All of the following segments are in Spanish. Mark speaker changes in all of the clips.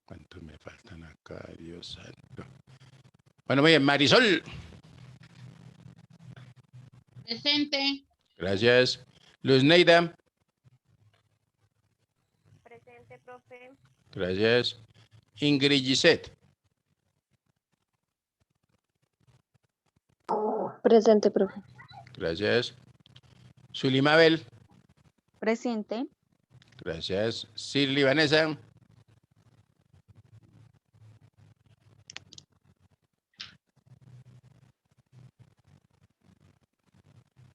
Speaker 1: ¿Cuántos me faltan acá? Dios santo. Bueno, muy bien, Marisol.
Speaker 2: Presente.
Speaker 1: Gracias. Luz Neida.
Speaker 3: Presente, profe.
Speaker 1: Gracias. Ingrid Gisette.
Speaker 4: Presente, profe.
Speaker 1: Gracias. Sulimabel.
Speaker 4: Presente.
Speaker 1: Gracias. Shirley Vanessa.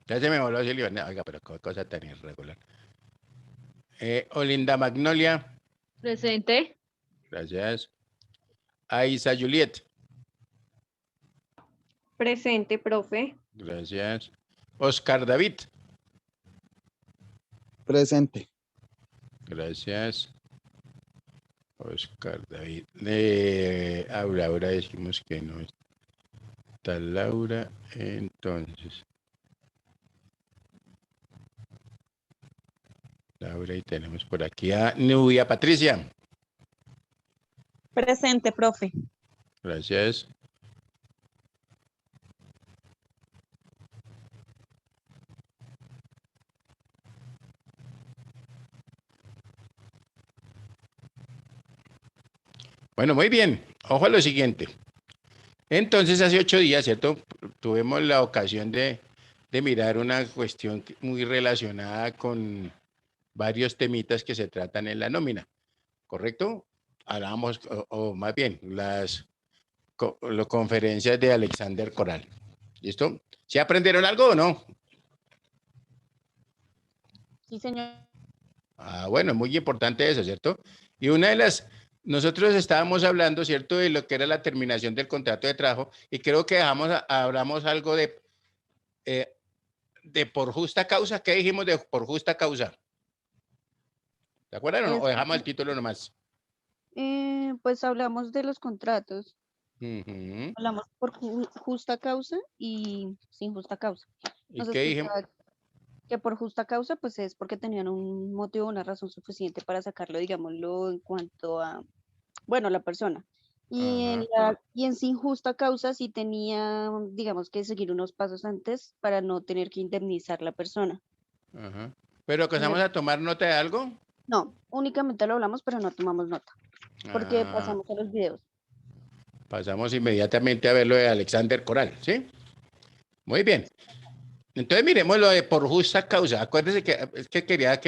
Speaker 1: Ya se me volvió Shirley Vanessa. Oiga, pero qué cosa tan irregular. Olinda Magnolia.
Speaker 5: Presente.
Speaker 1: Gracias. Aisa Juliet.
Speaker 3: Presente, profe.
Speaker 1: Gracias. Oscar David.
Speaker 6: Presente.
Speaker 1: Gracias. Oscar David. Aura, ahora decimos que no está Laura. Entonces. Laura, y tenemos por aquí a Nubia Patricia.
Speaker 4: Presente, profe.
Speaker 1: Gracias. Bueno, muy bien. Ojo a lo siguiente. Entonces, hace 8 días, ¿cierto? Tuvimos la ocasión de mirar una cuestión muy relacionada con varios temitas que se tratan en la nómina, ¿correcto? Hablábamos, o más bien, las conferencias de Alexander Coral. ¿Listo? ¿Sí aprendieron algo o no?
Speaker 4: Sí, señor.
Speaker 1: Ah, bueno, es muy importante eso, ¿cierto? Y una de las, nosotros estábamos hablando, ¿cierto?, de lo que era la terminación del contrato de trabajo, y creo que hablamos algo de por justa causa. ¿Qué dijimos de por justa causa? ¿De acuerdo o no? ¿O dejamos el título nomás?
Speaker 4: Pues hablamos de los contratos.
Speaker 1: Uh-huh.
Speaker 4: Hablamos por justa causa y sin justa causa.
Speaker 1: ¿Y
Speaker 4: Nos
Speaker 1: qué dijimos?
Speaker 4: explicaba que por justa causa, pues es porque tenían un motivo, una razón suficiente para sacarlo, digámoslo, en cuanto a, bueno, la persona. Y en sin justa causa sí tenía, digamos, que seguir unos pasos antes para no tener que indemnizar la persona.
Speaker 1: Ajá. ¿Pero que vamos a tomar nota de algo?
Speaker 4: No, únicamente lo hablamos, pero no tomamos nota, porque pasamos a los videos.
Speaker 1: Pasamos inmediatamente a ver lo de Alexander Coral, ¿sí? Muy bien. Entonces miremos lo de por justa causa. Acuérdense que es que quería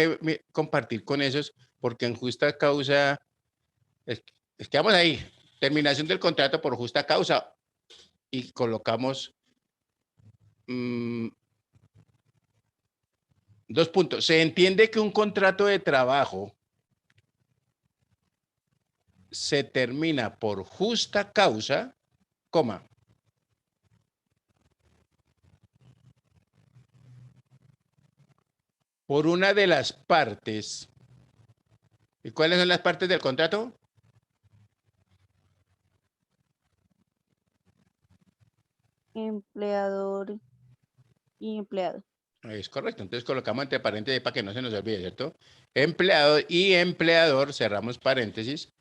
Speaker 1: compartir con esos, porque en justa causa, es que vamos ahí, terminación del contrato por justa causa, y colocamos 2 puntos. Se entiende que un contrato de trabajo se termina por justa causa, coma, por una de las partes. ¿Y cuáles son las partes del contrato?
Speaker 4: Empleador y empleado.
Speaker 1: Es correcto. Entonces colocamos entre paréntesis para que no se nos olvide, ¿cierto? Empleado y empleador, cerramos paréntesis.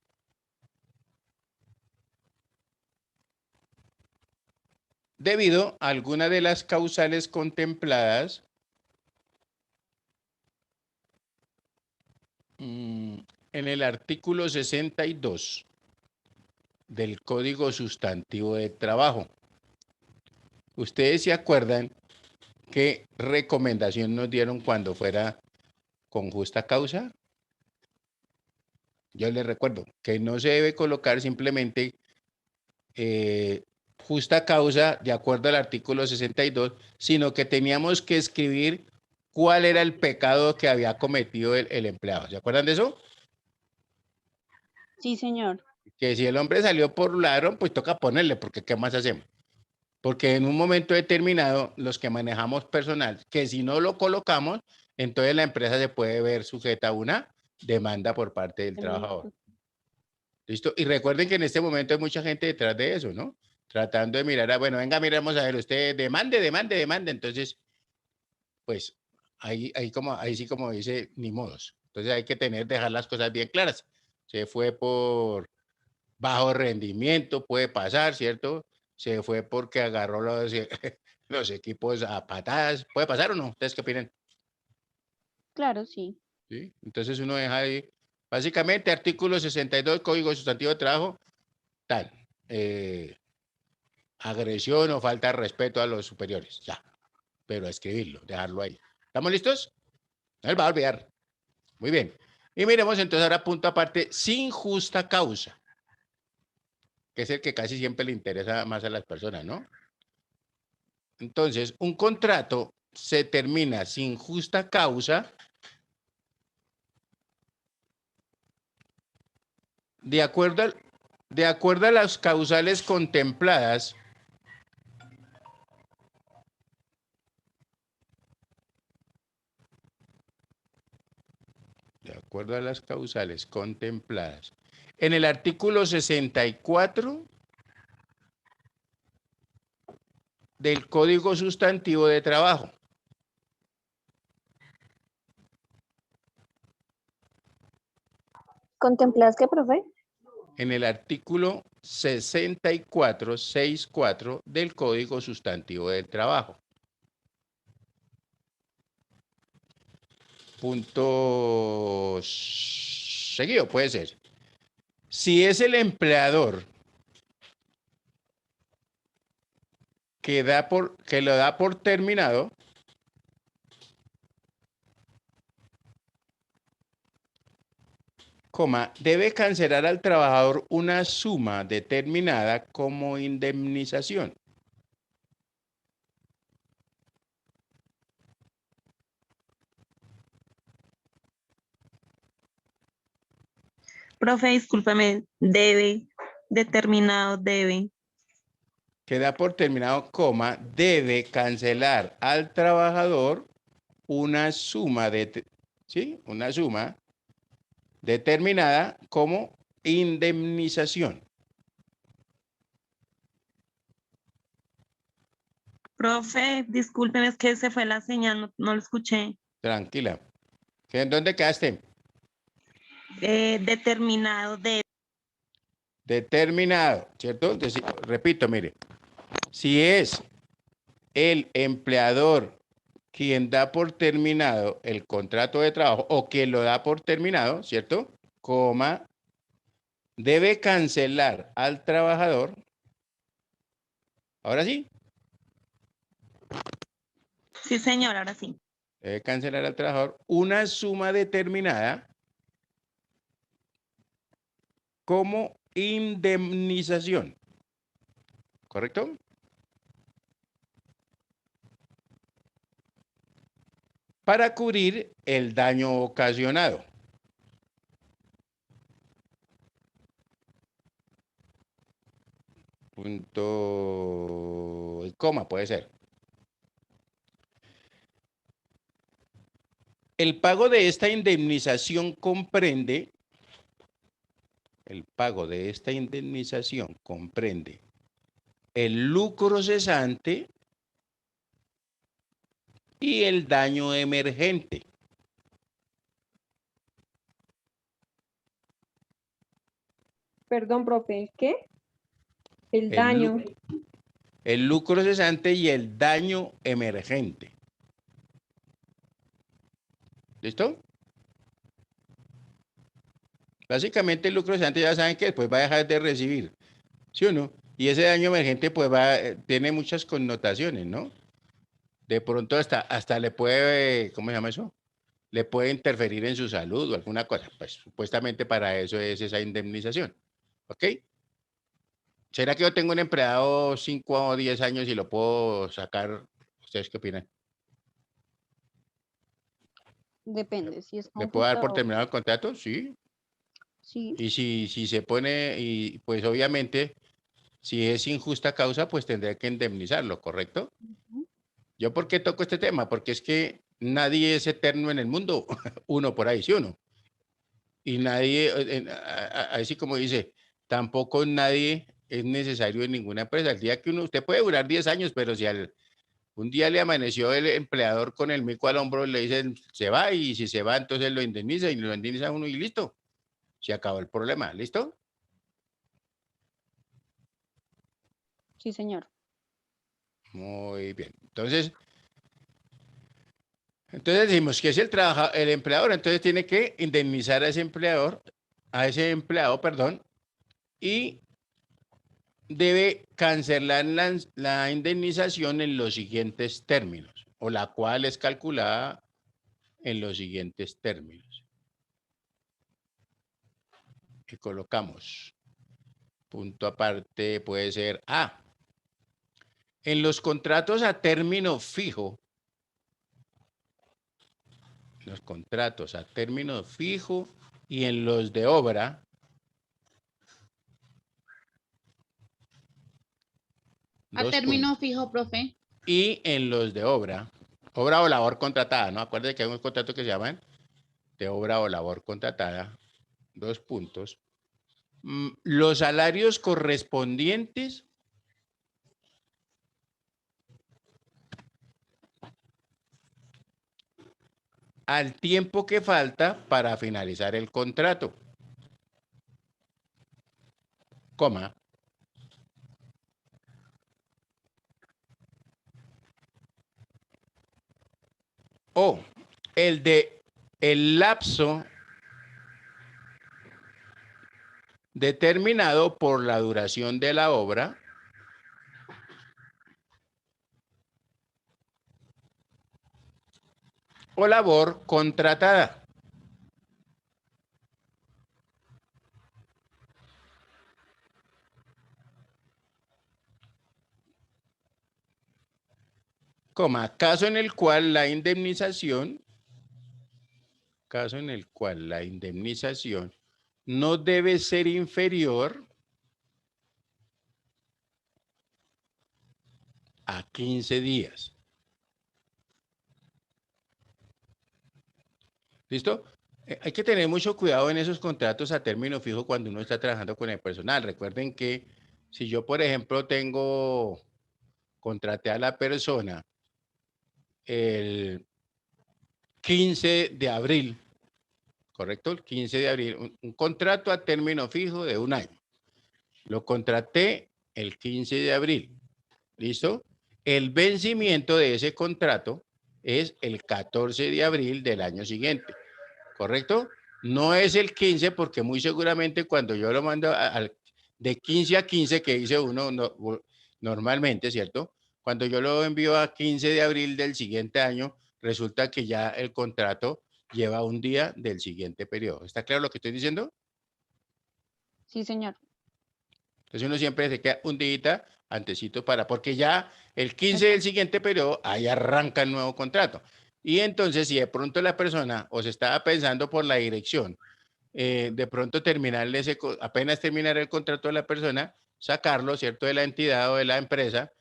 Speaker 1: Debido a alguna de las causales contempladas en el artículo 62 del Código Sustantivo de Trabajo. ¿Ustedes se acuerdan qué recomendación nos dieron cuando fuera con justa causa? Yo les recuerdo que no se debe colocar simplemente justa causa de acuerdo al artículo 62, sino que teníamos que escribir cuál era el pecado que había cometido el empleado. ¿Se acuerdan de eso?
Speaker 4: Sí, señor.
Speaker 1: Que si el hombre salió por ladrón, pues toca ponerle, porque ¿qué más hacemos? Porque en un momento determinado, los que manejamos personal, que si no lo colocamos, entonces la empresa se puede ver sujeta a una demanda por parte del trabajador. ¿Listo? Y recuerden que en este momento hay mucha gente detrás de eso, ¿no? Tratando de mirar, bueno, venga, miremos a ver, usted demande, demande, demande. Entonces, pues, ahí sí como dice, ni modos. Entonces hay que dejar las cosas bien claras. Se fue por bajo rendimiento, puede pasar, ¿cierto? Se fue porque agarró los equipos a patadas. ¿Puede pasar o no? ¿Ustedes qué opinan?
Speaker 4: Claro, sí.
Speaker 1: ¿Sí? Entonces uno deja ahí, básicamente, artículo 62, Código Sustantivo de Trabajo, tal. Agresión o falta de respeto a los superiores, ya. Pero escribirlo, dejarlo ahí. ¿Estamos listos? No él va a olvidar. Muy bien. Y miremos entonces ahora punto aparte, sin justa causa, que es el que casi siempre le interesa más a las personas, ¿no? Entonces, un contrato se termina sin justa causa de acuerdo a las causales contempladas de acuerdo a las causales contempladas en el artículo 64 del Código Sustantivo de Trabajo.
Speaker 3: ¿Contempladas qué, profe?
Speaker 1: En el artículo 64 del Código Sustantivo del Trabajo. Punto seguido, puede ser. Si es el empleador que lo da por terminado, debe cancelar al trabajador una suma determinada como indemnización.
Speaker 5: Profe, discúlpeme, debe, determinado, debe.
Speaker 1: Que da por terminado, debe cancelar al trabajador una suma una suma determinada como indemnización.
Speaker 5: Profe, discúlpeme, es que se fue la señal, no lo escuché.
Speaker 1: Tranquila. ¿En dónde quedaste?
Speaker 5: Determinado, debe.
Speaker 1: Determinado, ¿cierto? Entonces, repito, mire, si es el empleador quien da por terminado el contrato de trabajo o quien lo da por terminado, ¿cierto? Debe cancelar al trabajador. Ahora sí,
Speaker 5: Sí, señor, ahora sí.
Speaker 1: debe cancelar al trabajador una suma determinada como indemnización. ¿Correcto? Para cubrir el daño ocasionado. Punto y coma puede ser. El pago de esta indemnización comprende el lucro cesante y el daño emergente.
Speaker 3: Perdón, profe, ¿qué? El
Speaker 1: El
Speaker 3: daño.
Speaker 1: El lucro cesante y el daño emergente. ¿Listo? Básicamente el lucro cesante ya saben que después va a dejar de recibir, ¿sí o no? Y ese daño emergente pues tiene muchas connotaciones, ¿no? De pronto hasta le puede, ¿cómo se llama eso? le puede interferir en su salud o alguna cosa. Pues supuestamente para eso es esa indemnización. ¿Ok? ¿Será que yo tengo un empleado 5 o 10 años y lo puedo sacar? ¿Ustedes qué opinan?
Speaker 4: Depende, si es
Speaker 1: ¿Le
Speaker 4: con
Speaker 1: puedo dar
Speaker 4: justa
Speaker 1: por
Speaker 4: o
Speaker 1: terminado el contrato? Sí.
Speaker 4: sí,
Speaker 1: Y si se pone, y pues obviamente, si es injusta causa, pues tendré que indemnizarlo, ¿correcto?
Speaker 4: ujú,
Speaker 1: ¿Yo por qué toco este tema? Porque es que nadie es eterno en el mundo, uno por ahí, ¿sí o no? Y nadie, así como dice, tampoco nadie es necesario en ninguna empresa. El día que usted puede durar 10 años, pero si un día le amaneció el empleador con el mico al hombro, le dicen, se va, y si se va, entonces lo indemniza, y lo indemniza uno y listo. Se acabó el problema, ¿listo?
Speaker 4: sí, señor.
Speaker 1: Muy bien. Entonces decimos que es el empleador, entonces tiene que indemnizar a ese empleador, a ese empleado, perdón, y debe cancelar la indemnización en los siguientes términos, o la cual es calculada en los siguientes términos. Que colocamos. Punto aparte puede ser A. En los contratos a término fijo, los contratos a término fijo y en los de obra,
Speaker 2: A
Speaker 1: dos
Speaker 2: término
Speaker 1: puntos.
Speaker 2: fijo, profe.
Speaker 1: Y en los de obra o labor contratada, ¿no? Acuérdense que hay unos contratos que se llaman de obra o labor contratada, 2 puntos. Los salarios correspondientes al tiempo que falta para finalizar el contrato, coma, o el lapso determinado por la duración de la obra o labor contratada. Coma, caso en el cual la indemnización no debe ser inferior a 15 días. ¿Listo? Hay que tener mucho cuidado en esos contratos a término fijo cuando uno está trabajando con el personal. Recuerden que si yo, por ejemplo, contraté a la persona el 15 de abril, ¿correcto? El 15 de abril, un contrato a término fijo de 1 año. Lo contraté el 15 de abril. ¿Listo? El vencimiento de ese contrato es el 14 de abril del año siguiente. ¿Correcto? No es el 15 porque muy seguramente cuando yo lo mando de 15 a 15 que dice uno normalmente, ¿cierto? Cuando yo lo envío a 15 de abril del siguiente año, resulta que ya el contrato lleva un día del siguiente periodo. ¿Está claro lo que estoy diciendo?
Speaker 4: Sí, señor.
Speaker 1: Entonces uno siempre se queda un día antesito porque ya el 15 del
Speaker 4: Exacto.
Speaker 1: siguiente periodo, ahí arranca el nuevo contrato. Y entonces si de pronto la persona o se estaba pensando por la dirección, de pronto apenas terminar el contrato de la persona, sacarlo, ¿cierto? De la entidad o de la empresa,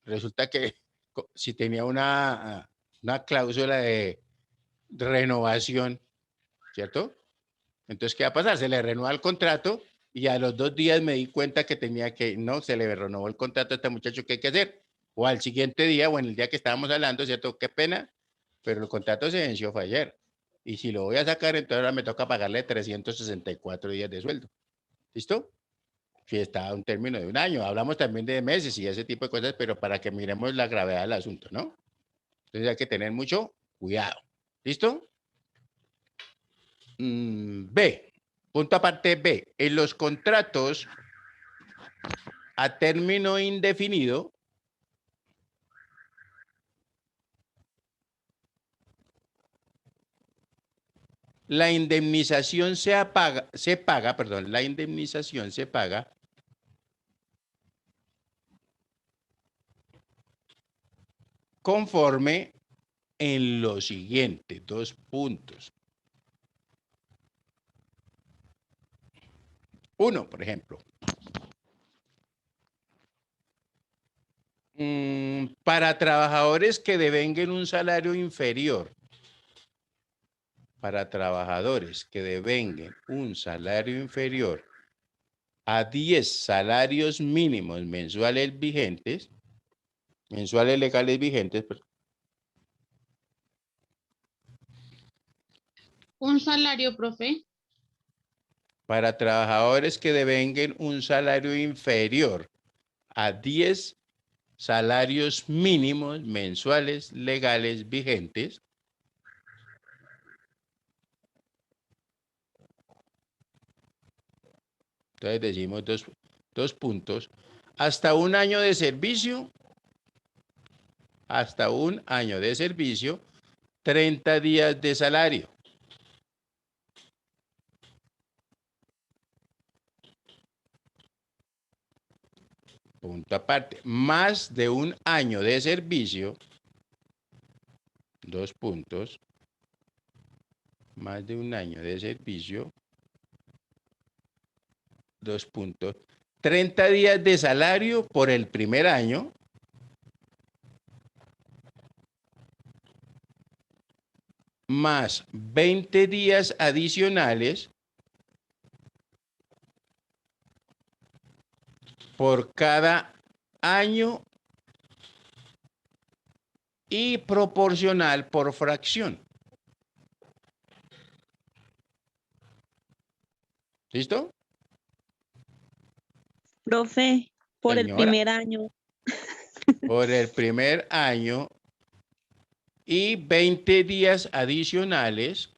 Speaker 1: resulta que si tenía una cláusula de renovación, ¿cierto? Entonces, ¿qué va a pasar? Se le renueva el contrato y a los 2 días me di cuenta que no, se le renovó el contrato a este muchacho, ¿qué hay que hacer? O al siguiente día o en el día que estábamos hablando, ¿cierto? Qué pena, pero el contrato se venció fue ayer. Y si lo voy a sacar, entonces ahora me toca pagarle 364 días de sueldo. ¿Listo? Si está a un término de 1 año. Hablamos también de meses y ese tipo de cosas, pero para que miremos la gravedad del asunto, ¿no? Entonces hay que tener mucho cuidado. ¿Listo? B. Punto aparte B. En los contratos a término indefinido, la indemnización la indemnización se paga conforme en lo siguiente, 2 puntos. 1, por ejemplo. Para trabajadores que devenguen un salario inferior, para trabajadores que devenguen un salario inferior a 10 salarios mínimos mensuales vigentes, mensuales legales vigentes,
Speaker 2: Un salario, profe.
Speaker 1: para trabajadores que devenguen un salario inferior a 10 salarios mínimos mensuales legales vigentes, entonces decimos dos puntos, hasta un año de servicio, 30 días de salario. Punto aparte, más de un año de servicio, 2 puntos, más de un año de servicio, 2 puntos, 30 días de salario por el primer año, más 20 días adicionales por cada año y proporcional por fracción. ¿Listo?
Speaker 5: Profe, por el
Speaker 1: Señora.
Speaker 5: primer año.
Speaker 1: Por el primer año y 20 días adicionales.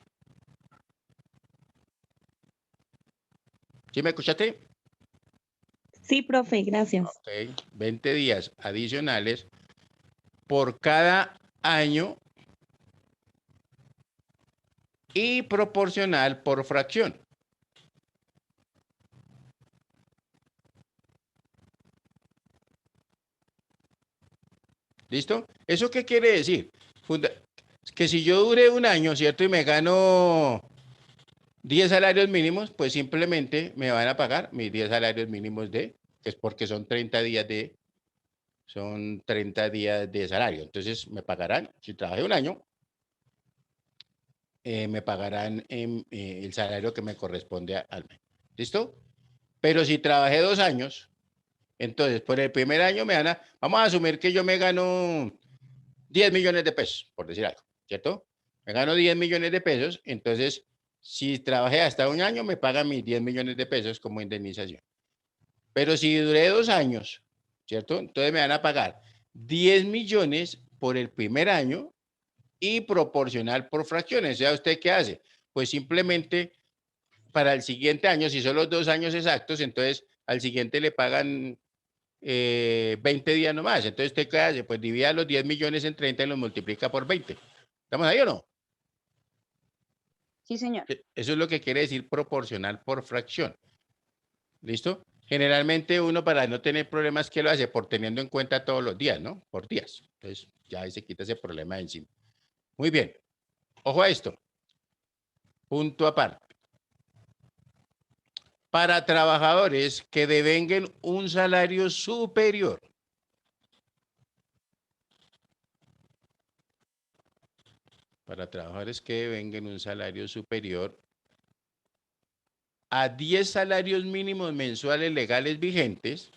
Speaker 1: ¿Sí me escuchaste?
Speaker 5: Sí, profe, gracias.
Speaker 1: Ok, 20 días adicionales por cada año y proporcional por fracción. ¿Listo? ¿Eso qué quiere decir? Que si yo duré un año, ¿cierto? Y me gano 10 salarios mínimos, pues simplemente me van a pagar mis 10 salarios mínimos es porque son 30 días de salario. Entonces me pagarán, si trabajé un año, me pagarán el salario que me corresponde al mes. ¿Listo? Pero si trabajé 2 años, entonces por el primer año vamos a asumir que yo me gano 10 millones de pesos, por decir algo, ¿cierto? Me gano 10 millones de pesos, entonces si trabajé hasta un año, me pagan mis 10 millones de pesos como indemnización. Pero si duré 2 años, ¿cierto? Entonces me van a pagar 10 millones por el primer año y proporcional por fracciones. O sea, ¿usted qué hace? Pues simplemente para el siguiente año, si son los 2 años exactos, entonces al siguiente le pagan 20 días nomás. Entonces, ¿usted qué hace? Pues divide los 10 millones en 30 y los multiplica por 20. ¿Estamos ahí o no?
Speaker 4: Sí, señor.
Speaker 1: Eso es lo que quiere decir proporcional por fracción. ¿Listo? Generalmente uno para no tener problemas, ¿qué lo hace? Por teniendo en cuenta todos los días, ¿no? Por días. Entonces, ya ahí se quita ese problema de encima. Muy bien. Ojo a esto. Punto aparte. Para trabajadores que devenguen un salario superior a 10 salarios mínimos mensuales legales vigentes,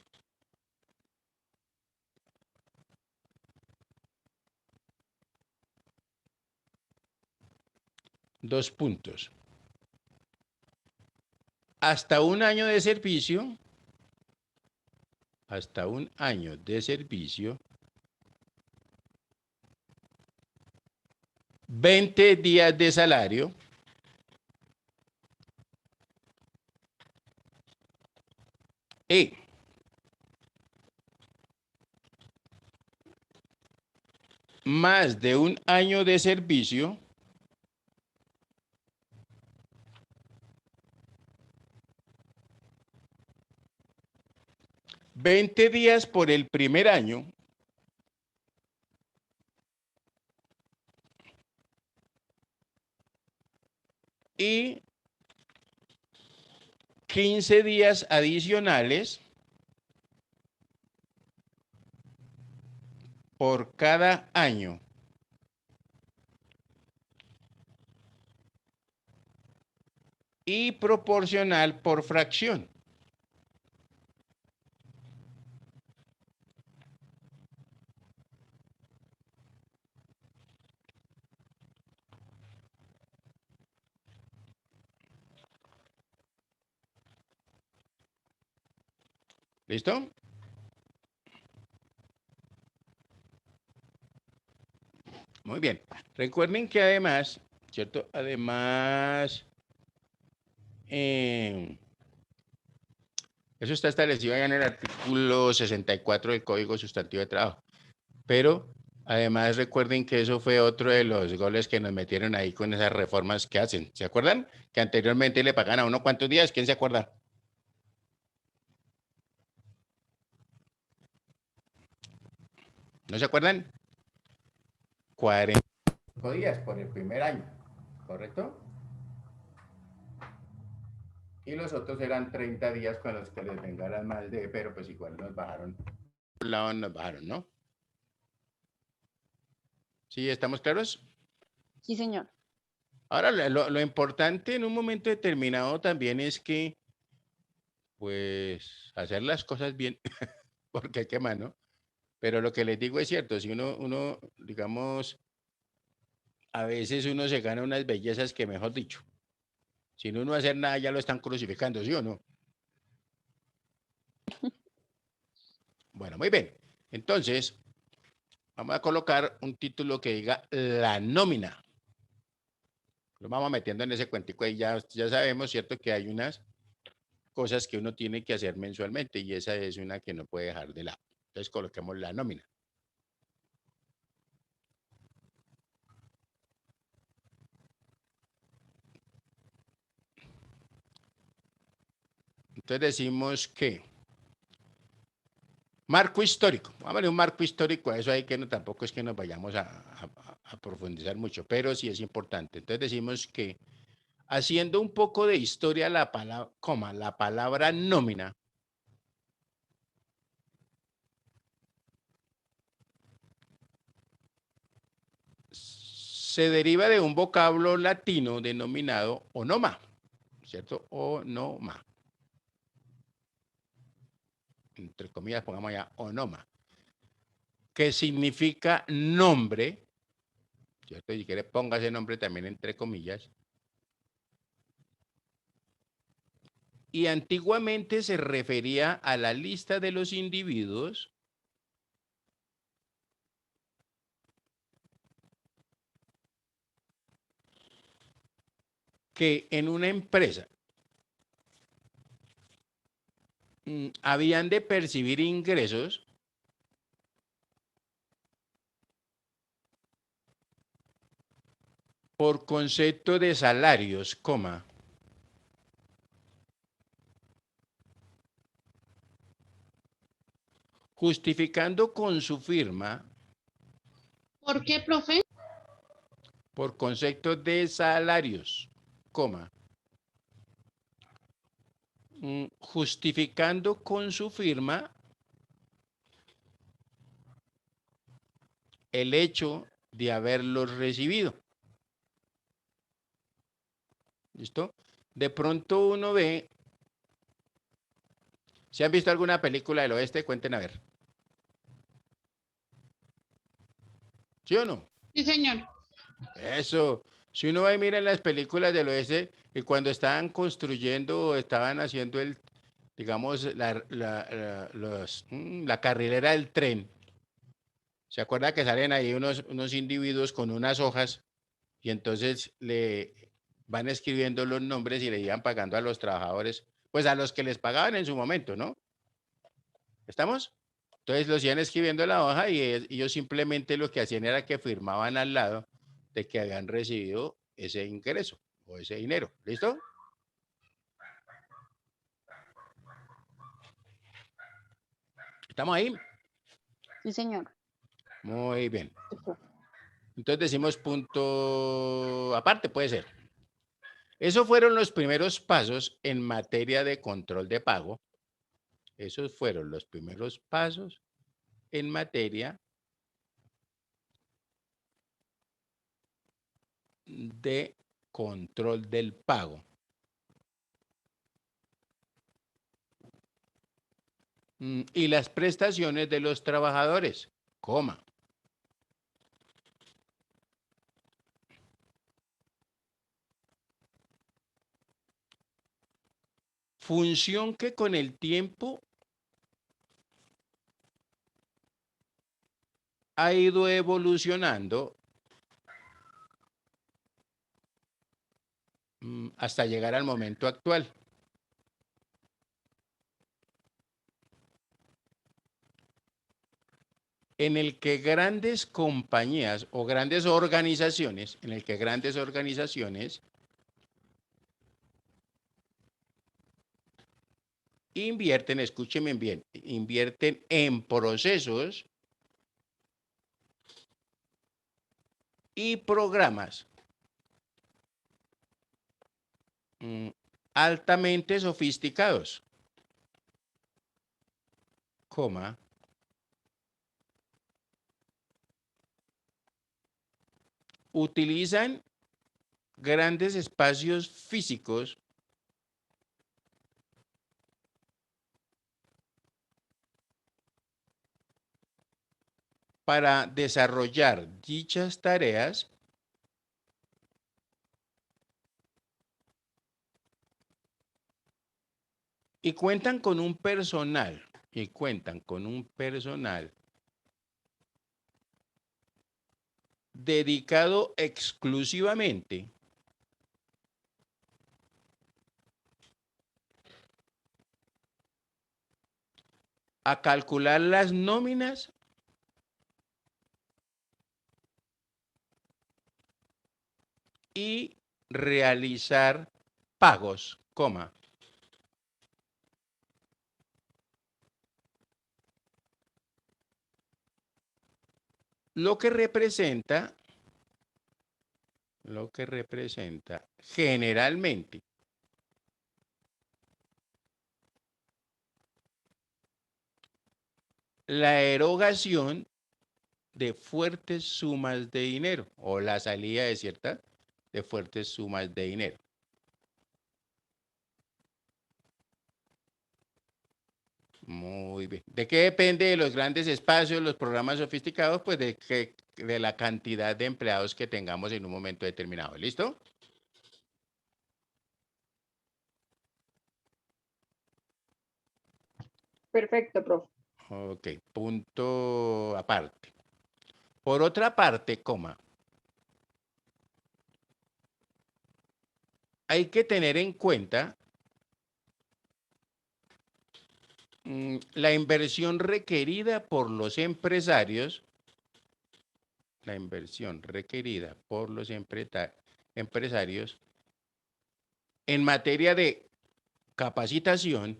Speaker 1: dos puntos. Hasta un año de servicio, 20 días de salario, y más de un año de servicio, 20 días por el primer año y 15 días adicionales por cada año. Y proporcional por fracción. ¿Listo? Muy bien. Recuerden que además, ¿cierto? Además, eso está establecido ya en el artículo 64 del Código Sustantivo de Trabajo. Pero además recuerden que eso fue otro de los goles que nos metieron ahí con esas reformas que hacen. ¿Se acuerdan? Que anteriormente le pagan a uno cuántos días. ¿Quién se acuerda? ¿No se acuerdan? 45 días por el primer año, ¿correcto? Y los otros eran 30 días con los que les vengaran mal de, pero pues igual nos bajaron. Por un lado nos bajaron, ¿no? ¿Sí? ¿Estamos claros?
Speaker 4: Sí, señor.
Speaker 1: Ahora, lo importante en un momento determinado también es que, pues, hacer las cosas bien, porque hay que más, ¿no? Pero lo que les digo es cierto, si uno, digamos, a veces uno se gana unas bellezas que, mejor dicho, sin uno hacer nada ya lo están crucificando, ¿sí o no? Bueno, muy bien. Entonces, vamos a colocar un título que diga la nómina. Lo vamos metiendo en ese cuentico y ya sabemos, ¿cierto? Que hay unas cosas que uno tiene que hacer mensualmente y esa es una que no puede dejar de lado. Entonces coloquemos la nómina. Entonces decimos que marco histórico. Vamos a ver un marco histórico a eso ahí que no, tampoco es que nos vayamos a profundizar mucho, pero sí es importante. Entonces decimos que haciendo un poco de historia la palabra nómina se deriva de un vocablo latino denominado onoma, ¿cierto? Onoma. Entre comillas, pongamos ya onoma, que significa nombre, ¿cierto? Y si quiere, ponga ese nombre también entre comillas. Y antiguamente se refería a la lista de los individuos que en una empresa habían de percibir ingresos por concepto de salarios, coma, justificando con su firma
Speaker 2: ¿Por qué, profe?
Speaker 1: por concepto de salarios, coma, justificando con su firma el hecho de haberlos recibido. ¿Listo? De pronto uno ve, ¿se han visto alguna película del oeste? Cuenten a ver. ¿Sí o no?
Speaker 2: Sí, señor.
Speaker 1: Eso. Si uno va y mira en las películas del oeste, y cuando estaban construyendo o estaban haciendo digamos, la carrilera del tren, ¿se acuerda que salen ahí unos individuos con unas hojas y entonces le van escribiendo los nombres y le iban pagando a los trabajadores, pues a los que les pagaban en su momento, ¿no? ¿Estamos? Entonces los iban escribiendo en la hoja y ellos simplemente lo que hacían era que firmaban al lado de que habían recibido ese ingreso o ese dinero. ¿Listo? ¿Estamos ahí?
Speaker 4: Sí, señor.
Speaker 1: Muy bien. Entonces decimos punto aparte, puede ser. Esos fueron los primeros pasos en materia de control de pago. Esos fueron los primeros pasos en materia de control del pago. Y las prestaciones de los trabajadores, coma. Función que con el tiempo ha ido evolucionando hasta llegar al momento actual. En el que grandes compañías o grandes organizaciones, invierten, escúchenme bien, invierten en procesos y programas altamente sofisticados, coma, utilizan grandes espacios físicos para desarrollar dichas tareas y cuentan con un personal, dedicado exclusivamente a calcular las nóminas y realizar pagos, coma. Lo que representa generalmente la erogación de fuertes sumas de dinero o la salida de fuertes sumas de dinero. Muy bien. ¿De qué depende de los grandes espacios, los programas sofisticados? Pues de la cantidad de empleados que tengamos en un momento determinado. ¿Listo?
Speaker 3: Perfecto, profe.
Speaker 1: Ok, punto aparte. Por otra parte, coma, hay que tener en cuenta la inversión requerida por los empresarios, empresarios en materia de capacitación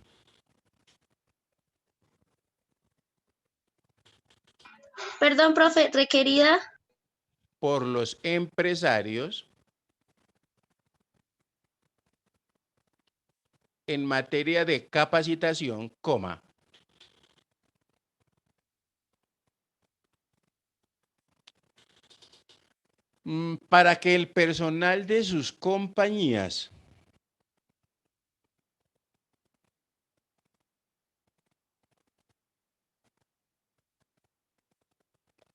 Speaker 2: Perdón, profe, requerida.
Speaker 1: por los empresarios en materia de capacitación, coma, para que el personal de sus compañías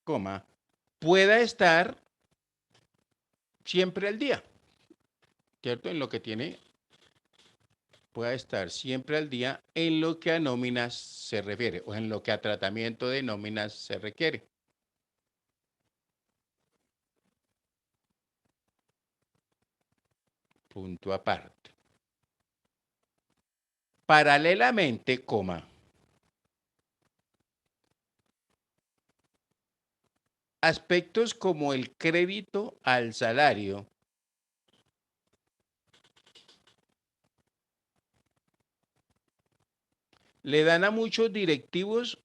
Speaker 1: coma, pueda estar siempre al día, ¿cierto? En lo que tiene, pueda estar siempre al día en lo que a nóminas se refiere o en lo que a tratamiento de nóminas se requiere. Punto aparte. Paralelamente, coma, aspectos como el crédito al salario le dan a muchos directivos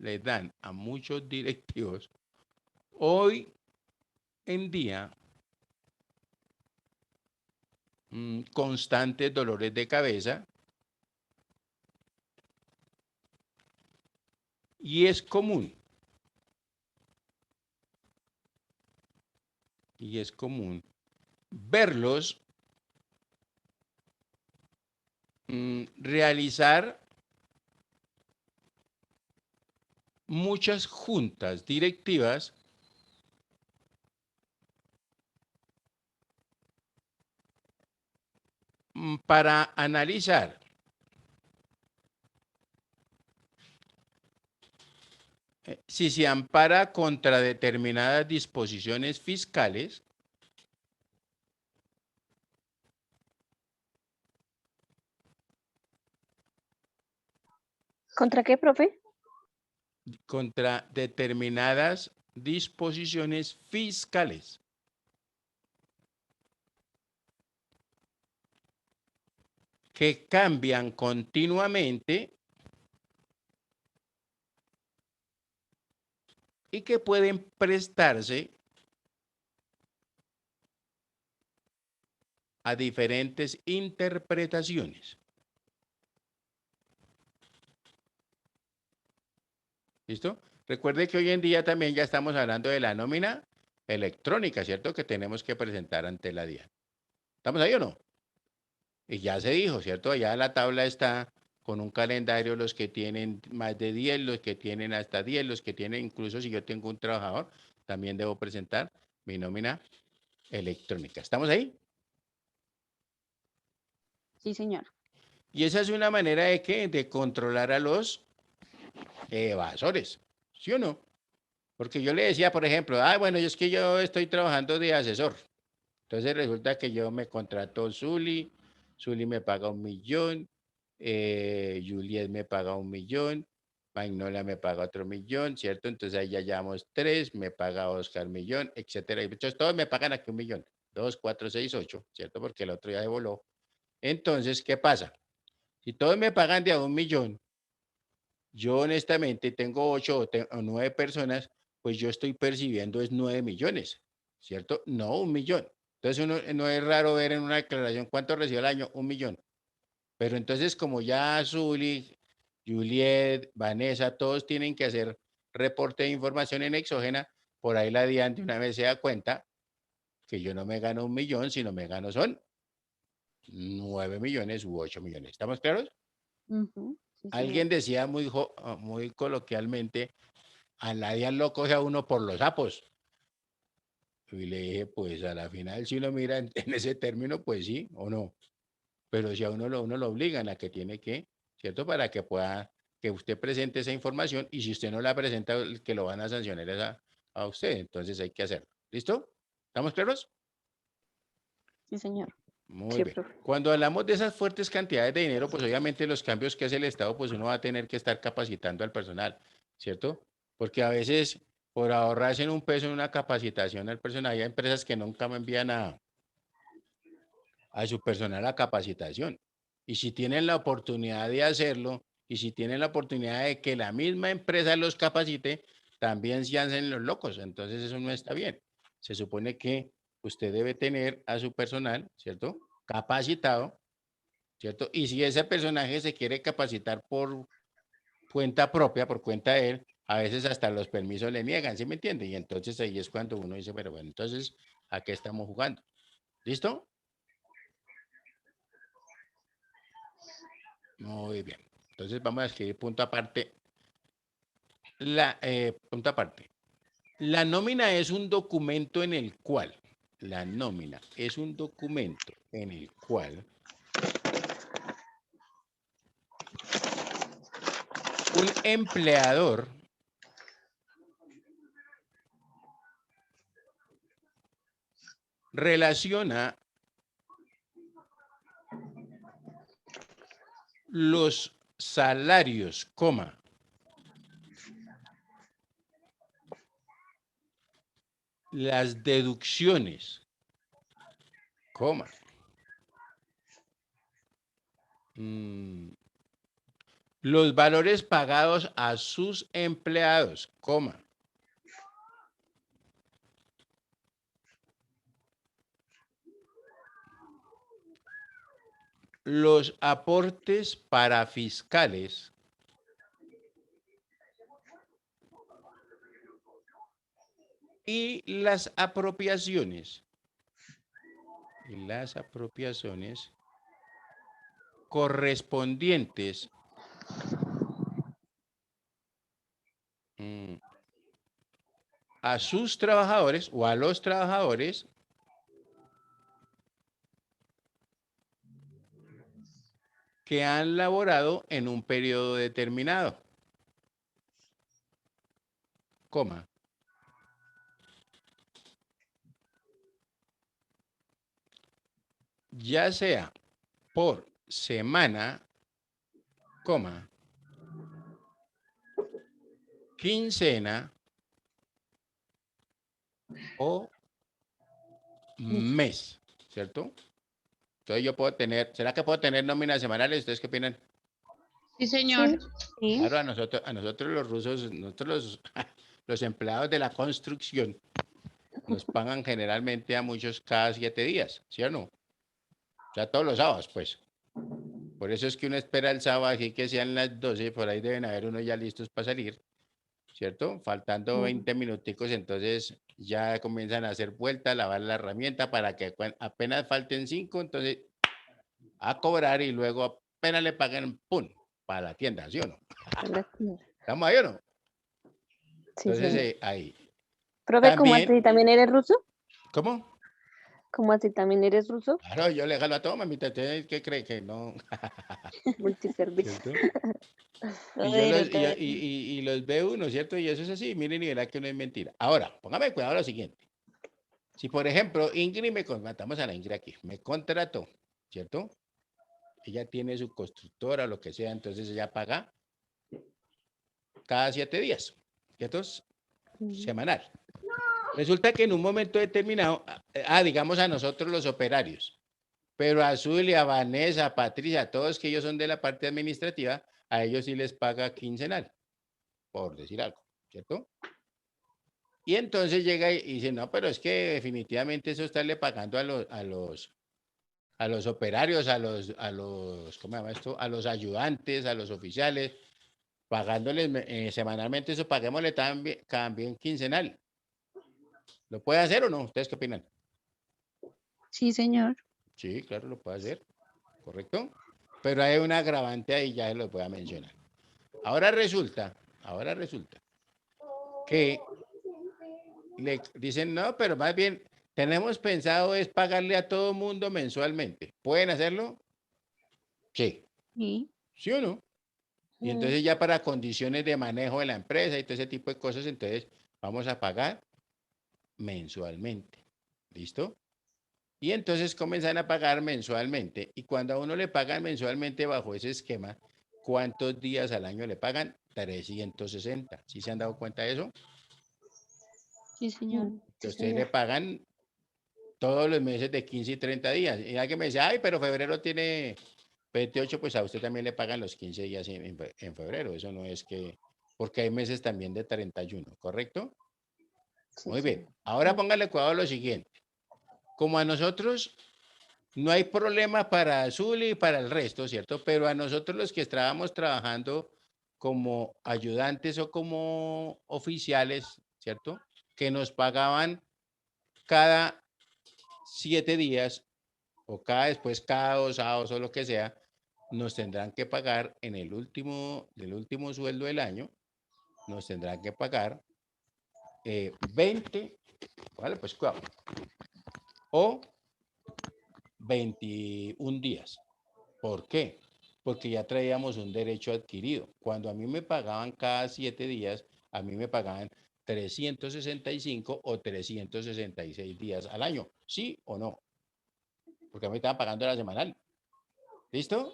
Speaker 1: le dan a muchos directivos hoy en día constantes dolores de cabeza y es común verlos realizar muchas juntas directivas para analizar si se ampara contra determinadas disposiciones fiscales
Speaker 3: ¿Contra qué, profe?
Speaker 1: contra determinadas disposiciones fiscales. Que cambian continuamente y que pueden prestarse a diferentes interpretaciones. ¿Listo? Recuerde que hoy en día también ya estamos hablando de la nómina electrónica, ¿cierto? Que tenemos que presentar ante la DIAN. ¿Estamos ahí o no? Y ya se dijo, ¿cierto? Ya la tabla está con un calendario, los que tienen más de 10, los que tienen hasta 10, los que tienen, incluso si yo tengo un trabajador, también debo presentar mi nómina electrónica. ¿Estamos ahí?
Speaker 4: Sí, señor.
Speaker 1: Y esa es una manera de ¿qué? De controlar a los evasores, ¿sí o no? Porque yo le decía, por ejemplo, bueno, es que yo estoy trabajando de asesor. Entonces resulta que yo me contrató Zuli, Zuli me paga 1.000.000, Juliet me paga 1.000.000, Magnolia me paga otro 1.000.000, ¿cierto? Entonces ahí ya llevamos 3, me paga Oscar 1.000.000, etcétera. Y entonces todos me pagan aquí 1.000.000, 2, 4, 6, 8, ¿cierto? Porque el otro ya devoló. Entonces, ¿qué pasa? Si todos me pagan de a 1.000.000, yo honestamente tengo 8 o 9 personas, pues yo estoy percibiendo es 9 millones, ¿cierto? No 1.000.000. Entonces no es raro ver en una declaración cuánto recibe al año, 1.000.000. Pero entonces como ya Zuli, Juliet, Vanessa, todos tienen que hacer reporte de información en exógena, por ahí la DIAN de una vez se da cuenta que yo no me gano 1.000.000, sino me gano son 9 millones u 8 millones. ¿Estamos claros?
Speaker 4: Ujú, sí,
Speaker 1: Alguien
Speaker 4: señor.
Speaker 1: decía muy coloquialmente, a la DIAN lo coge a uno por los sapos. Y le dije, pues a la final, si uno mira en ese término, pues sí o no. Pero si a uno lo obligan a que tiene que, ¿cierto? Para que pueda, que usted presente esa información y si usted no la presenta, el que lo van a sancionar es a usted. Entonces hay que hacerlo. ¿Listo? ¿Estamos claros?
Speaker 4: Sí, señor.
Speaker 1: Muy
Speaker 3: Sí,
Speaker 1: bien.
Speaker 3: profe.
Speaker 1: Cuando hablamos de esas fuertes cantidades de dinero, pues obviamente los cambios que hace el Estado, pues uno va a tener que estar capacitando al personal, ¿cierto? Porque a veces, por ahorrarse en un peso en una capacitación al personal, hay empresas que nunca me envían a su personal a capacitación. Y si tienen la oportunidad de hacerlo, y si tienen la oportunidad de que la misma empresa los capacite, también se hacen los locos. Entonces eso no está bien. Se supone que usted debe tener a su personal, ¿cierto? Capacitado, ¿cierto? Y si ese personaje se quiere capacitar por cuenta propia, por cuenta de él, a veces hasta los permisos le niegan, ¿sí me entiende? Y entonces ahí es cuando uno dice, pero bueno, entonces, ¿a qué estamos jugando? ¿Listo? Muy bien. Entonces vamos a escribir punto aparte. Punto aparte. La nómina es un documento en el cual, la nómina es un documento en el cual un empleador relaciona los salarios, coma, las deducciones, coma, los valores pagados a sus empleados, coma. Los aportes para fiscales y las apropiaciones correspondientes a sus trabajadores o a los trabajadores que han laborado en un periodo determinado, coma. Ya sea por semana, coma, quincena o mes, ¿cierto? Entonces yo puedo tener, ¿será que puedo tener nóminas semanales? ¿Ustedes qué opinan?
Speaker 2: Sí, señor.
Speaker 4: Sí.
Speaker 1: Claro, a nosotros los rusos, nosotros los empleados de la construcción nos pagan generalmente a muchos cada 7 días, ¿sí o no? O sea, todos los sábados, pues. Por eso es que uno espera el sábado, aquí que sean las 12, por ahí deben haber unos ya listos para salir, ¿cierto? Faltando 20 minuticos, entonces ya comienzan a hacer vuelta, a lavar la herramienta para que apenas falten 5, entonces a cobrar y luego apenas le paguen, ¡pum!, para la tienda, ¿sí o no? ¿Estamos ahí o no?
Speaker 3: Sí,
Speaker 1: Entonces,
Speaker 3: señor.
Speaker 1: ahí.
Speaker 3: Profe, ¿cómo
Speaker 1: También,
Speaker 3: así también eres ruso?
Speaker 1: ¿cómo?
Speaker 3: ¿Cómo así también eres ruso?
Speaker 1: Claro, yo le jalo a todo, mamita. ¿Usted qué cree que no?
Speaker 3: Multiservicio.
Speaker 1: ¿Cierto? Y, yo
Speaker 4: Todero,
Speaker 1: los, y,
Speaker 4: todero.
Speaker 1: y los ve uno, ¿cierto? Y eso es así, miren y verá que no es mentira. Ahora, póngame cuidado lo siguiente. Si, por ejemplo, Ingrid matamos a la Ingrid aquí, me contrató, ¿cierto? Ella tiene su constructora, lo que sea, entonces ella paga cada 7 días, ¿cierto? Semanal. Resulta que en un momento determinado, digamos a nosotros los operarios, pero a Zulia, a Vanessa, a Patricia, a todos que ellos son de la parte administrativa, a ellos sí les paga quincenal, por decir algo, ¿cierto? Y entonces llega y dice, no, pero es que definitivamente eso estarle pagando a los operarios, ¿cómo se llama esto? A los ayudantes, a los oficiales, pagándoles semanalmente eso, paguémosle también quincenal. ¿Lo puede hacer o no? ¿Ustedes qué opinan?
Speaker 4: Sí, señor.
Speaker 1: Sí, claro, lo puede hacer, ¿correcto? Pero hay un agravante ahí, ya se lo voy a mencionar. Ahora resulta que le dicen, no, pero más bien tenemos pensado es pagarle a todo mundo mensualmente. ¿Pueden hacerlo? Sí.
Speaker 4: Sí.
Speaker 1: ¿Sí o no? Y entonces ya para condiciones de manejo de la empresa y todo ese tipo de cosas, entonces vamos a pagar mensualmente. ¿Listo? Y entonces comienzan a pagar mensualmente. Y cuando a uno le pagan mensualmente bajo ese esquema, ¿cuántos días al año le pagan? 360. ¿Sí se han dado cuenta de eso?
Speaker 4: Sí, señor.
Speaker 1: Que a
Speaker 3: Sí,
Speaker 1: ustedes le
Speaker 3: señor.
Speaker 1: pagan todos los meses de 15 y 30 días. Y alguien me dice, ay, pero febrero tiene 28, pues a usted también le pagan los 15 días en febrero. Eso no es que, porque hay meses también de 31, ¿correcto?
Speaker 3: Sí,
Speaker 1: Muy bien.
Speaker 3: señor.
Speaker 1: Ahora póngale cuidado a lo siguiente. Como a nosotros no hay problema para Azul y para el resto, ¿cierto? Pero a nosotros los que estábamos trabajando como ayudantes o como oficiales, ¿cierto? Que nos pagaban cada 7 días o cada 2 sábados o lo que sea, nos tendrán que pagar en el último sueldo del año, nos tendrán que pagar 20, ¿vale? Pues cuidado, o 21 días. ¿Por qué? Porque ya traíamos un derecho adquirido. Cuando a mí me pagaban cada 7 días, a mí me pagaban 365 o 366 días al año, ¿sí o no? Porque a mí me estaban pagando la semanal. ¿Listo?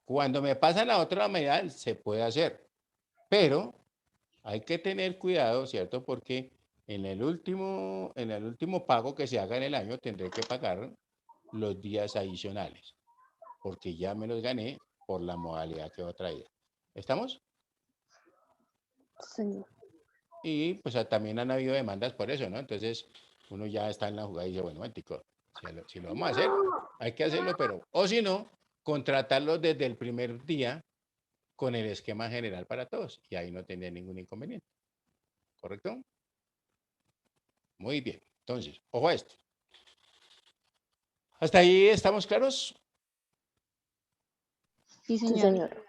Speaker 1: Cuando me pasan a otra medida, se puede hacer, pero hay que tener cuidado, ¿cierto? Porque en el último pago que se haga en el año tendré que pagar los días adicionales, porque ya me los gané por la modalidad que va traída. ¿Estamos?
Speaker 3: Señor.
Speaker 1: Y pues también han habido demandas por eso, ¿no? Entonces uno ya está en la jugada y dice, bueno, momentico, si lo vamos a hacer, hay que hacerlo, pero, o si no, contratarlo desde el primer día con el esquema general para todos. Y ahí no tendría ningún inconveniente. ¿Correcto? Muy bien. Entonces, ojo a esto. ¿Hasta ahí estamos claros?
Speaker 4: Sí,
Speaker 3: Sí,
Speaker 4: señor.
Speaker 3: señor.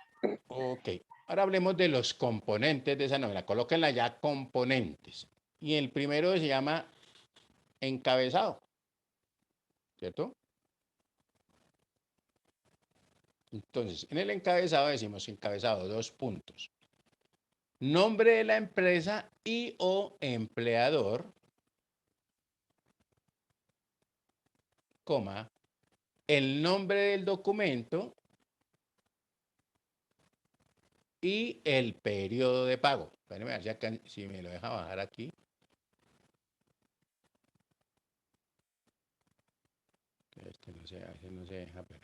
Speaker 1: Ok. Ahora hablemos de los componentes de esa nómina. Colóquenla ya componentes. Y el primero se llama encabezado. ¿Cierto? Entonces, en el encabezado decimos encabezado, 2 puntos. Nombre de la empresa y o empleador, coma, el nombre del documento y el periodo de pago. Espérenme a ver si, acá, si me lo deja bajar aquí. Este no se, a veces no se deja, pero...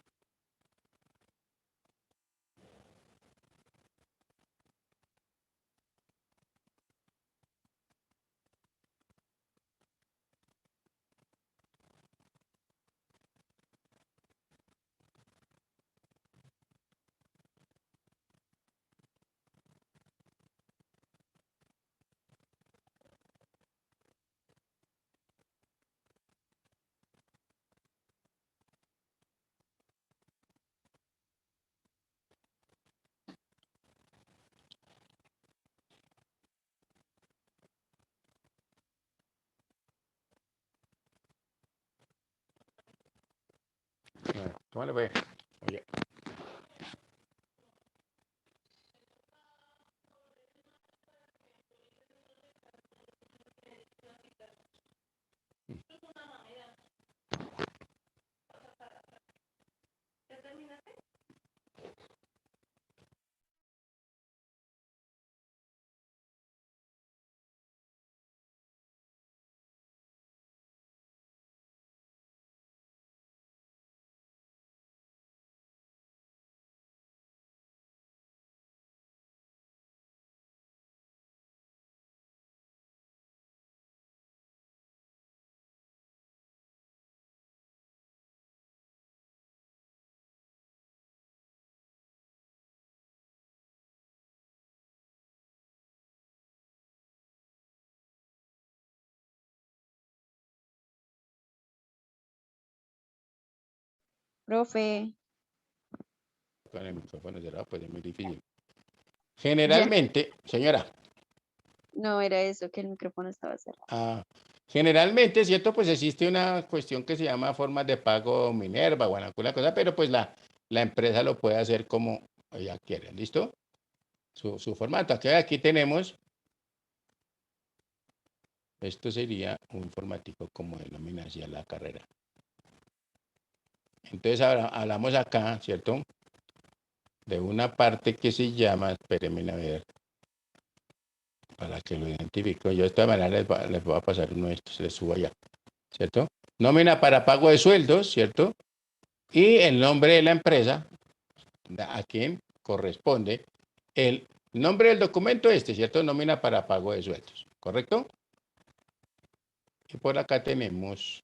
Speaker 1: ¿Cómo le fue? Oye.
Speaker 4: Profe.
Speaker 1: Con el micrófono cerrado, pues es muy difícil. Generalmente, señora,
Speaker 4: No, era eso, que el micrófono estaba cerrado.
Speaker 1: generalmente, ¿cierto? Pues existe una cuestión que se llama formas de pago Minerva o alguna cosa, pero pues la empresa lo puede hacer como ella quiere. ¿Listo? Su formato. Aquí tenemos, esto sería un formatico como de nómina hacia la carrera. Entonces ahora hablamos acá, ¿cierto? De una parte que se llama, espérenme a ver, para que lo identifico. Yo de esta manera les voy a pasar uno de estos, les subo allá, ¿cierto? Nómina para pago de sueldos, ¿cierto? Y el nombre de la empresa, a quien corresponde el nombre del documento ¿cierto? Nómina para pago de sueldos, ¿correcto? Y por acá tenemos,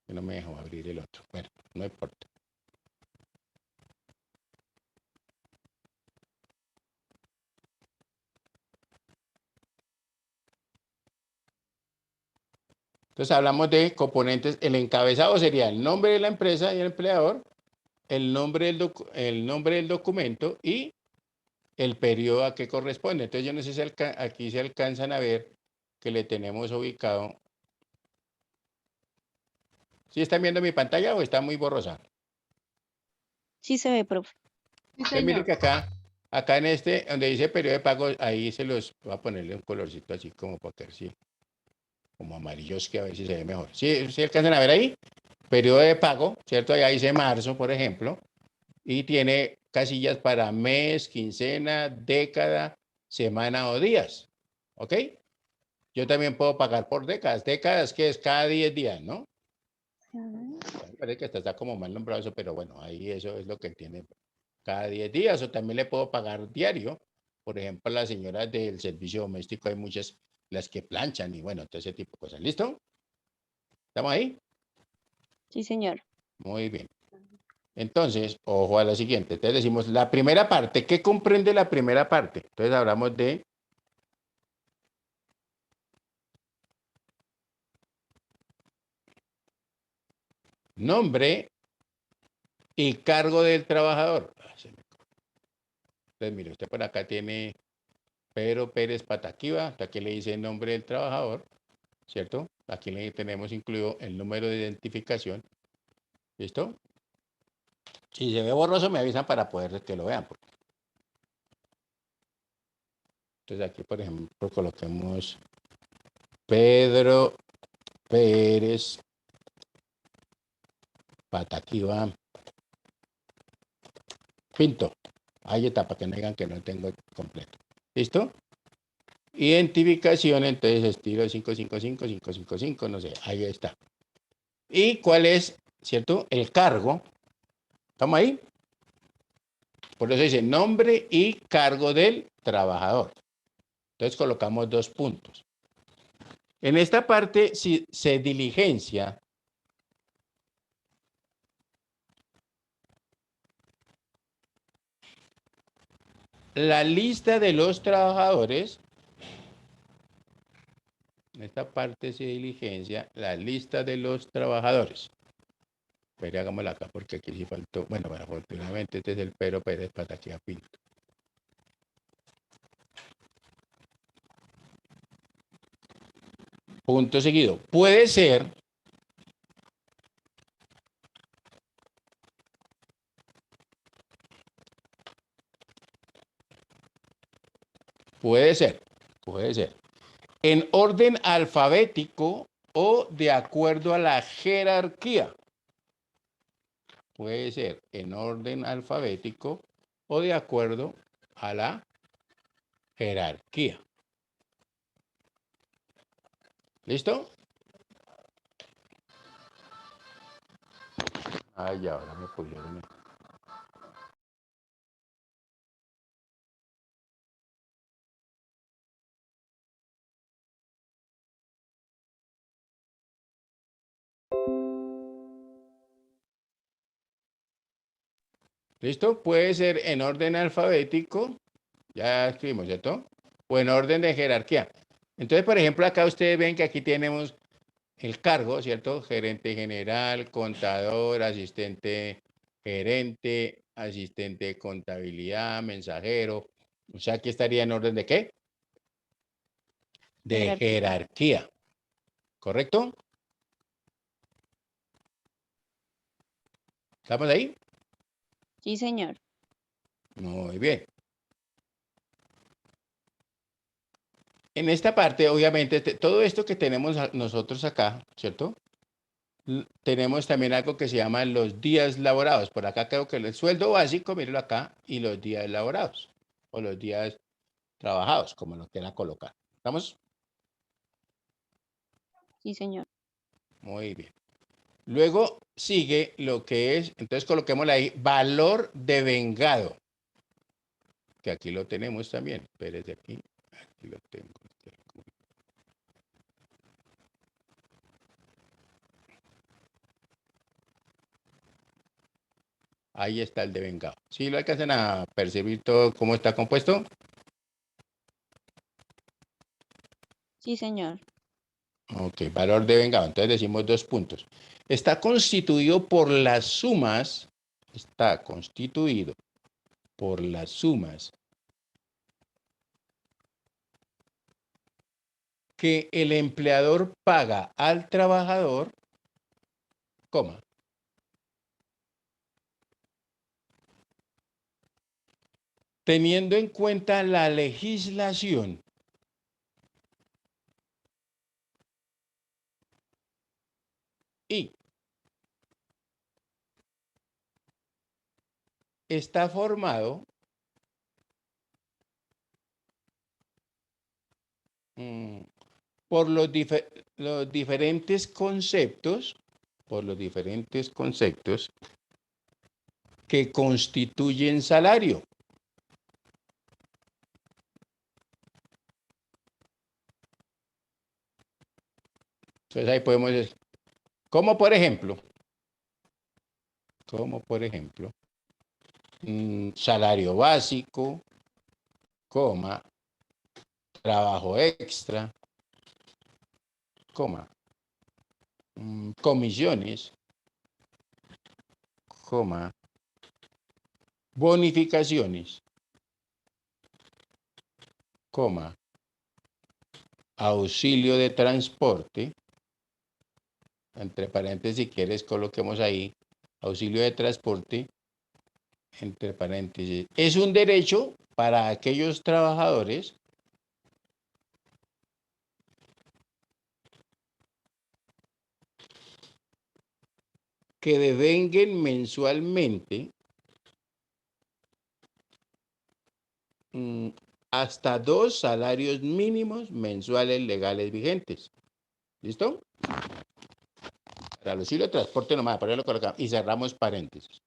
Speaker 1: que no me dejó abrir el otro, bueno, no importa. Entonces hablamos de componentes, el encabezado sería el nombre de la empresa y el empleador, el nombre del documento y el periodo a que corresponde. Entonces yo no sé si aquí se alcanzan a ver que le tenemos ubicado. ¿Sí están viendo mi pantalla o está muy borrosa?
Speaker 4: Sí se ve, profe.
Speaker 2: Sí,
Speaker 1: Entonces mire
Speaker 2: señor.
Speaker 1: que acá en este, donde dice periodo de pago, ahí se los voy a ponerle un colorcito así como para que sí, como amarillos que a ver si se ve mejor. ¿Sí alcanzan a ver ahí? Periodo de pago, ¿cierto? Allá dice marzo, por ejemplo, y tiene casillas para mes, quincena, década, semana o días. ¿Ok? Yo también puedo pagar por décadas. Décadas que es cada 10 días, ¿no? Me parece que está como mal nombrado eso, pero bueno, ahí eso es lo que tiene. cada 10 días, o también le puedo pagar diario. Por ejemplo, las señoras del servicio doméstico, hay muchas las que planchan y bueno, todo ese tipo de cosas. ¿Listo? ¿Estamos ahí?
Speaker 4: Sí, señor.
Speaker 1: Muy bien. Entonces, ojo a la siguiente. Entonces decimos la primera parte. ¿Qué comprende la primera parte? Entonces hablamos de nombre y cargo del trabajador. Entonces, mire, usted por acá tiene Pedro Pérez Pataquiva. Aquí le dice el nombre del trabajador, ¿cierto? Aquí le tenemos incluido el número de identificación. ¿Listo? Si se ve borroso, me avisan para poder que lo vean. Entonces aquí, por ejemplo, coloquemos Pedro Pérez Pataquiva Pinto. Ahí está, para que no digan que no tengo completo. ¿Listo? Identificación, entonces estilo 555, 555, no sé, ahí está. ¿Y cuál es, cierto? El cargo. ¿Estamos ahí? Por eso dice nombre y cargo del trabajador. Entonces colocamos 2 puntos. En esta parte, si se diligencia la lista de los trabajadores, en esta parte se diligencia la lista de los trabajadores. Pero hagámosla acá porque aquí sí faltó. Bueno, afortunadamente este es el Pedro Pérez Pataquia Pinto. Punto seguido. Puede ser puede ser en orden alfabético o de acuerdo a la jerarquía. Puede ser en orden alfabético o de acuerdo a la jerarquía. ¿Listo? Ay, ahora me pusieron. ¿Listo? Puede ser en orden alfabético, ya escribimos, ¿cierto? O en orden de jerarquía. Entonces, por ejemplo, acá ustedes ven que aquí tenemos el cargo, ¿cierto? Gerente general, contador, asistente gerente, asistente de contabilidad, mensajero. O sea, aquí estaría en orden de ¿qué? De jerarquía. ¿Correcto? ¿Estamos ahí?
Speaker 4: Sí, señor.
Speaker 1: Muy bien. En esta parte, obviamente, todo esto que tenemos nosotros acá, ¿cierto? Tenemos también algo que se llama los días laborados. Por acá creo que el sueldo básico, míralo acá, y los días laborados, o los días trabajados, como lo quiera colocar. ¿Estamos?
Speaker 4: Sí, señor.
Speaker 1: Muy bien. Luego sigue lo que es, entonces coloquémosle ahí, valor devengado, que aquí lo tenemos también. Espérese aquí lo tengo. Ahí está el devengado. ¿Sí lo alcanzan a percibir todo cómo está compuesto?
Speaker 4: Sí, señor.
Speaker 1: Ok, valor devengado. Entonces decimos 2 puntos. Está constituido por las sumas, está constituido por las sumas que el empleador paga al trabajador, coma, teniendo en cuenta la legislación y está formado por los diferentes conceptos, por los diferentes conceptos que constituyen salario. Entonces ahí podemos decir, como por ejemplo, salario básico, coma, trabajo extra, coma, comisiones, coma, bonificaciones, coma, auxilio de transporte, entre paréntesis, si quieres, coloquemos ahí, auxilio de transporte, entre paréntesis, es un derecho para aquellos trabajadores que devenguen mensualmente hasta 2 salarios mínimos mensuales legales vigentes. ¿Listo? Para el auxilio de transporte nomás, para lo colocamos y cerramos paréntesis.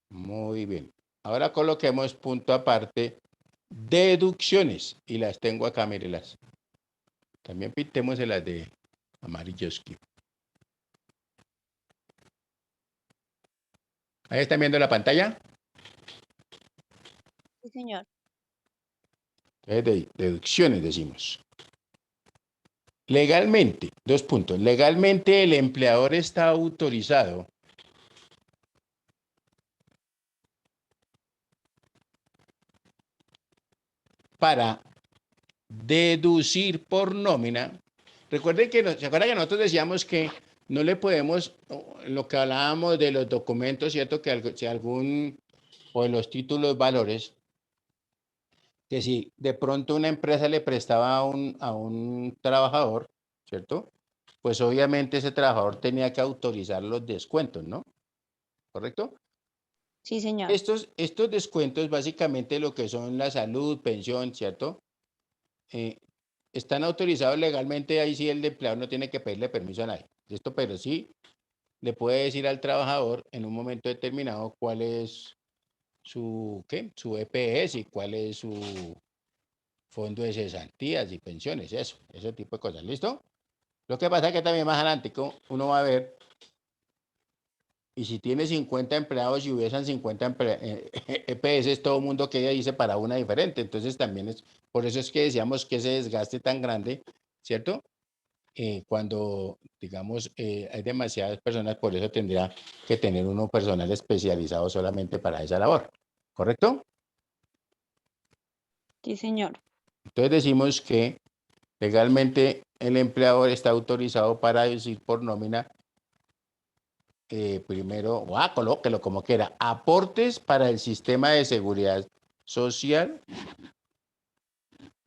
Speaker 1: Muy bien. Ahora coloquemos punto aparte, deducciones. Y las tengo acá, mírelas. También pintemos las de amarilloski. Ahí están viendo la pantalla.
Speaker 4: Sí, señor.
Speaker 1: Deducciones decimos. Legalmente, 2 puntos. Legalmente el empleador está autorizado para deducir por nómina. Recuerden que, ¿se acuerdan que nosotros decíamos que no le podemos, lo que hablábamos de los documentos, ¿cierto? Que si algún, o de los títulos valores, que si de pronto una empresa le prestaba a un trabajador, ¿cierto? Pues obviamente ese trabajador tenía que autorizar los descuentos, ¿no? ¿Correcto?
Speaker 4: Sí, señor.
Speaker 1: Estos descuentos básicamente lo que son la salud, pensión, ¿cierto? Están autorizados legalmente, ahí sí el empleador no tiene que pedirle permiso a nadie. ¿Listo? Pero sí le puede decir al trabajador en un momento determinado cuál es su EPS y cuál es su fondo de cesantías y pensiones, ese tipo de cosas. ¿Listo? Lo que pasa es que también más adelante uno va a ver, y si tiene 50 empleados y hubiesen 50 EPS, todo el mundo que ella dice para una diferente. Entonces también por eso es que decíamos que ese desgaste tan grande, ¿cierto? Cuando, digamos, hay demasiadas personas, por eso tendría que tener uno personal especializado solamente para esa labor. ¿Correcto?
Speaker 4: Sí, señor.
Speaker 1: Entonces decimos que legalmente el empleador está autorizado para decir por nómina, primero, colóquelo como quiera, aportes para el sistema de seguridad social,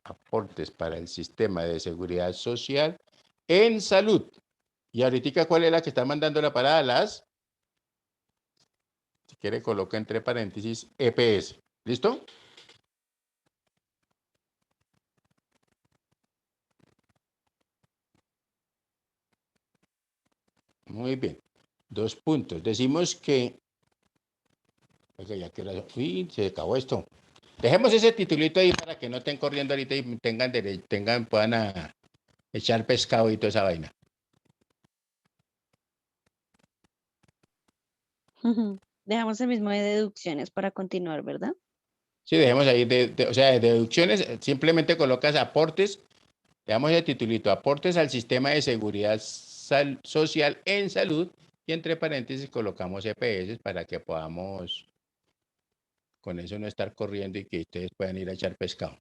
Speaker 1: aportes para el sistema de seguridad social en salud. Y ahorita, ¿cuál es la que está mandando la parada? Si quiere, coloca entre paréntesis EPS. ¿Listo? Muy bien. 2 puntos. Decimos que... Oiga, ya que uy, se acabó esto. Dejemos ese titulito ahí para que no estén corriendo ahorita y puedan echar pescado y toda esa vaina.
Speaker 4: Dejamos el mismo de deducciones para continuar, ¿verdad?
Speaker 1: Sí, dejemos ahí, o sea, de deducciones, simplemente colocas aportes, dejamos el titulito, aportes al sistema de seguridad social en salud, y entre paréntesis colocamos EPS para que podamos, con eso no estar corriendo y que ustedes puedan ir a echar pescado.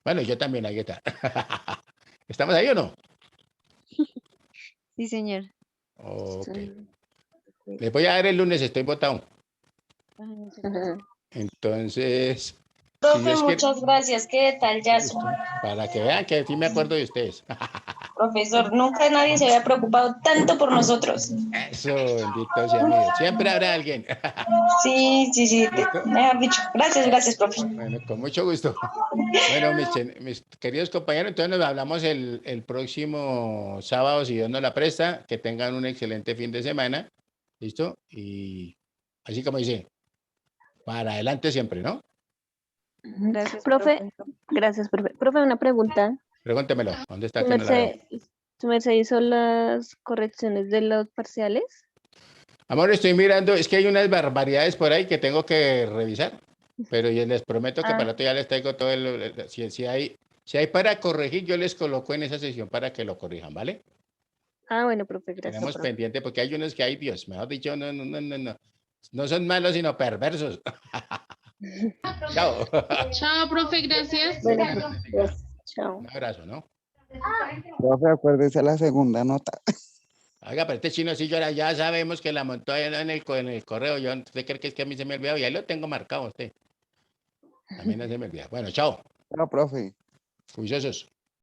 Speaker 1: Bueno, yo también, ahí está. ¿Estamos ahí o no?
Speaker 4: Sí, señor.
Speaker 1: Ok.
Speaker 3: Sí.
Speaker 1: Les voy a dar el lunes, estoy botado.
Speaker 3: Ujú.
Speaker 1: Entonces, si
Speaker 5: Profe,
Speaker 1: Dios quiere,
Speaker 5: muchas gracias. ¿Qué detallazo?
Speaker 1: para que vean que sí me acuerdo de ustedes.
Speaker 6: profesor. Nunca nadie se había preocupado tanto por nosotros.
Speaker 1: Eso, bendito sea mi Dios. Siempre habrá alguien.
Speaker 6: Sí, sí, sí, mejor dicho. Gracias, gracias, profe.
Speaker 1: Bueno, con mucho gusto. Bueno, mis queridos compañeros, entonces nos hablamos el próximo sábado, si Dios nos la presta. Que tengan un excelente fin de semana. ¿Listo? Y así como dice, para adelante siempre, ¿no?
Speaker 4: Gracias,
Speaker 3: Profe, gracias, profe. Profe, una pregunta.
Speaker 1: Pregúntemelo, ¿dónde está
Speaker 3: ¿Su
Speaker 1: que no la veo?
Speaker 3: merced hizo las correcciones de los parciales?
Speaker 1: Amor, estoy mirando, es que hay unas barbaridades por ahí que tengo que revisar, pero yo les prometo que para otro ya les traigo todo si hay para corregir, yo les coloco en esa sesión para que lo corrijan, ¿vale?
Speaker 3: Ah, bueno, profe, gracias.
Speaker 1: Tenemos
Speaker 3: profe.
Speaker 1: pendiente porque hay unos que hay, Dios, mejor dicho, no son malos, sino perversos. Chao.
Speaker 2: Chao, profe, gracias.
Speaker 3: Bueno, gracias. Chao.
Speaker 1: Un abrazo, ¿no?
Speaker 7: Profe, acuérdese la segunda nota.
Speaker 1: Oiga, pero este chino sí llora, ya sabemos que la montó ahí en el correo. ¿Usted cree que es que a mí se me ha olvidado? Y ahí lo tengo marcado usted. A mí no se me olvida. Bueno, chao.
Speaker 7: No, profe.
Speaker 1: Juiciosos.